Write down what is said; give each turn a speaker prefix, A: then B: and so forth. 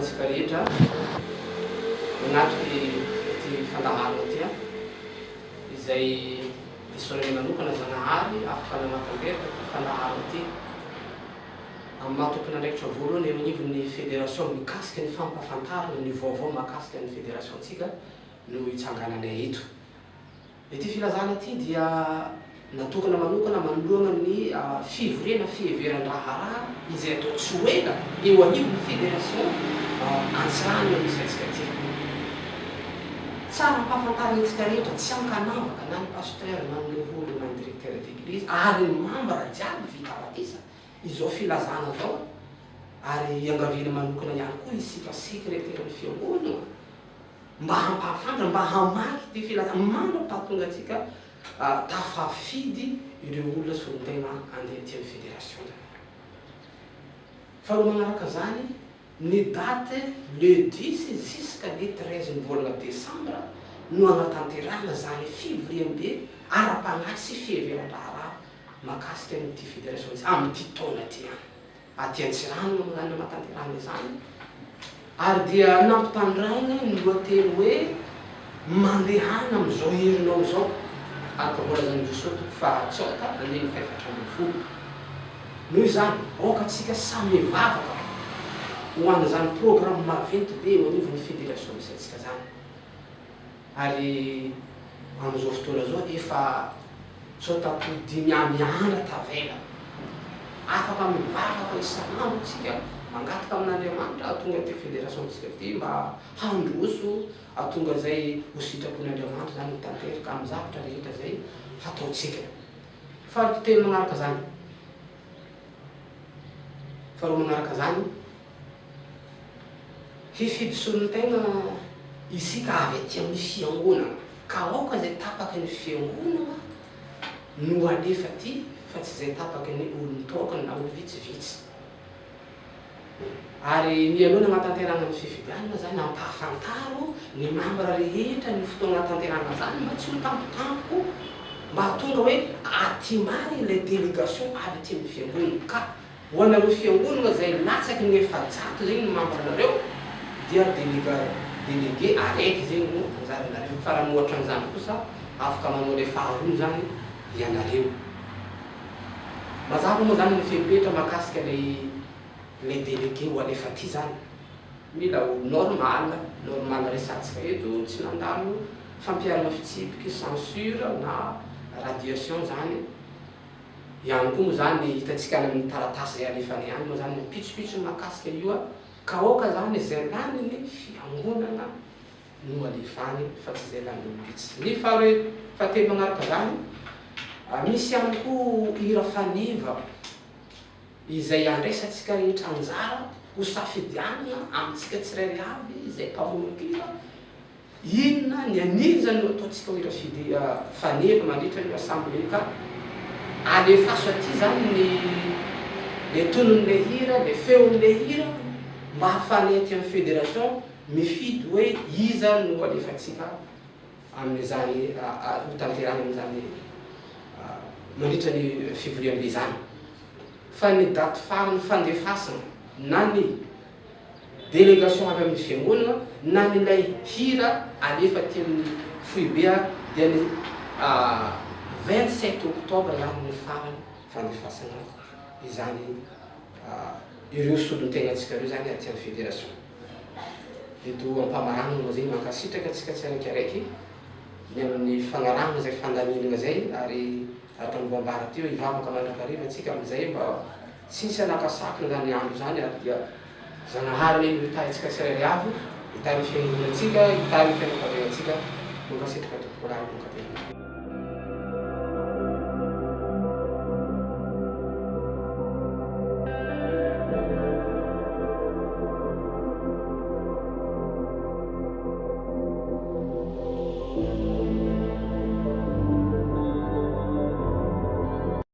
A: antsika rehetra manatriky ty fandaharana ty a izay disorany manokana Zanahary afaka nanatanteraka ty fandaharana ty amin'ny mahatokana andraikitra voalohany eo anivon'ny fédération mikasika ny fampahafantarana ny vaovao mahakasika ny fédération antsika no hitsangananay eto. Ity filazana ty dia natokana manokana manoloana ny fivoriana fiheveran-draharaha izay atao tsy hoela eo anivon'ny fédération antsirany eo misy antsika ty. Tsara mpahafantarana antsika rehetra tsy ankanavaka na ny pasteur na ny olo na ny directeur d'église ary ny membre jiaby vita batisa izao filazana zao ary iangaviana manokana ihany koa isika secrétaire ny fiangonana mba hampahafantatra mba hamaky ty filazana mandrapahatonga atsika tafafidy ireo olona solon-tegna andeha ty amin'ny fédération. Faharoa manaraka zany ny date le 10 jusqu'à le 13 ny volana décembre no anatanterahana zany fivoriam-be ara-panahy sy fiheveran-draharaha mahakasika nyty fédération amin'ity taona ty any aty Antsirano zany anatanterahana zany ary dia nampitandraina ny lohateny hoe mandehana am'izao herinao zao araka-bolazan'i Jesosy toko fahatsota andiny faefatra ambin'ny folo. Noho izany aoka atsika samy mivavaka ho an'izany programme maventy be eo anivon'ny fédération misy antsika zany. Ary am'izao fotoana zao efa tsota-podimy andra tavela afaka mivavaka isan'andro tsika mangataka amin'Andriamanitra atonga ty fédération tsika ty mba handroso atonga zay ho sitrapon'Andriamanitra zany tanteraka amin'ny zavatra rehetra zay hataotsika. Faharoa teny manaraka zany, faharoa manaraka zany hifidisolon-tegna isika avy aty amin'ny fiangonana ka aoka zay tapaky ny fiangonana no alefa ty fa tsy zay tapaky ny olon-tokana na olo vitsivitsy. Ary mialoana anatanterahana ny fifidianana zany ampahafantaro ny membre rehetra ny fotoana anatanterahana zany mba tsy ho tampotampoka mba hatonga hoe atimary le délégation avy aty amin'ny fiangonana ka ho anareo fiangonana zay latsaky ny efajato zegny ny membre nareo dia délégué araiky zegny no anjaranareo fa raha mihoatra an'izany kosa afaka manao le faharoa zany ianareo. Mazava moa zany ny fepetra mahakasika le délégué ho alefa ty zany mila ho normal resatsika eto tsy nandalo fampiarana fitsipiky censure na radiation zany ihany koa moa zany hitatsika amin'ny taratasy zay alefany ihany moa zany pitsopitso mahakasika io ka aoka zany zay laniny fiangonana no alefany fa tsy zay lany olombitsy. Ny fahatelo manaraka zany misy ihany koa hira faneva izay andraisatsika rehetra anjara ho safidianana amintsika tsirairay avy izay mpamonompira inona ny anizany no ataotsika ho hira faneva mandritra ny assemblée ka alefaso aty zany le tonon'le hira le feon'le hira mba hafany aty amin'ny fédération mifidy hoe iza no alefatsika amin'izany ho tanterahana amin'izany mandritra ny fivoriam-be zany. Fa ny daty farany fandefasana na ny délégation avy amin'ny fiangonana na nylay hira alefa ty amin'ny foibea dia ny 27 octobre zany ny farany fandefasana izany ireo solon-tegna atsika reo zany aty amin'ny fédération. Eto ampamarana moa zegny mankasitraka atsika tsiraikaraiky ny amin'ny fagnarahana zay fandaminana zay ary atamboambara ty hoe hivavaka mandrakariva atsika am'izay mba tsisy anakasakina zany andro zany ary dia Zanahary ny hitahy atsika tsirairay avy hitahy ny fiangonana atsika hitahy ny fianakaviana atsika mankasitraka tokoa raha mankatena.